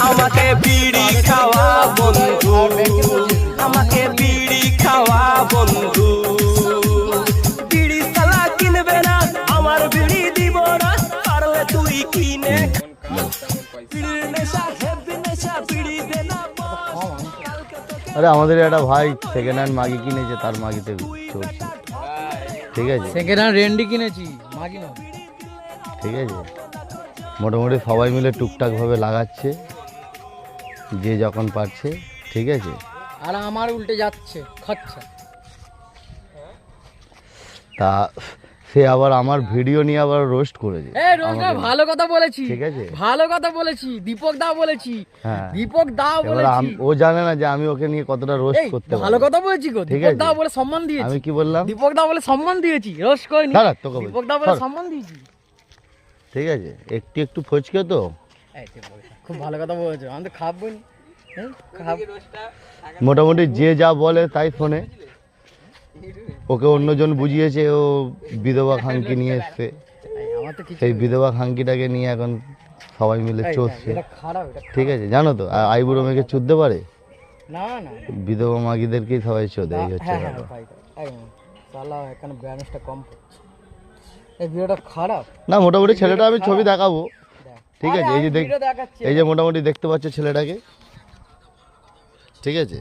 আমাকে বিড়ি খাওয়া বন্ধু, আমাকে বিড়ি খাওয়া বন্ধু। বিড়ি সালা কিনবে না, আমার বিড়ি দিব না, পারলে তুই কিনে। বিড়ির নেশা হেভি নেশা, বিড়ি দে না বস। আরে আমাদের একটা ভাই সেকেন্ড হ্যান্ড মাগি কিনেছে, তার মাগিতে চলছে। ঠিক আছে, সেকেন্ড হ্যান্ড রেন্ডি কিনেছি, মাগি না। ঠিক আছে, মোটামুটি সবাই মিলে টুকটাক ভাবে লাগাচ্ছে, যে যখন পারছে। ঠিক আছে, আর আমার উল্টে যাচ্ছে খরচা। তা সে আবার আমার ভিডিও নিয়ে আবার রোস্ট করেছে। ভালো কথা বলেছি, ঠিক আছে, ভালো কথা বলেছি, দীপক দা বলেছি। হ্যাঁ, দীপক দা এবার বলেছি। ও জানে না যে আমি ওকে নিয়ে কতটা রোস্ট করতে পারি। ভালো কথা বলেছি গো, ঠিক দীপক আছে, দা বলে সম্মান দিয়েছি। আমি কি বললাম? দীপক দা বলে সম্মান দিয়েছি, রোস্ট করিনি। দাঁড়া, তোকে বলছি। দীপক দা বলে সম্মান দিয়েছি। ঠিক আছে, একটু একটু ফচকে তো। খুব ভালো কথা বলেছো, আমি তো খাবো না। মোটামুটি যে যা বলে তাই শোনে। ওকে অন্যজন বুঝিয়েছে ও বিধবা খাঙ্কি নিয়ে এসছে, সেই বিধবা খাঙ্কিটাকে নিয়ে এখন সবাই মিলে চড়ছে। ঠিক আছে, জানো তো আইবুড়ো মেয়েকে চুদতে পারে না, না বিধবা মাগিদেরকেই সবাই চোদে। এই হচ্ছে খারাপ না, মোটামুটি ছেলেটা আমি ছবি দেখাবো। ঠিক আছে, এই যে মোটামুটি দেখতে পাচ্ছ ছেলেটাকে। ঠিক আছে।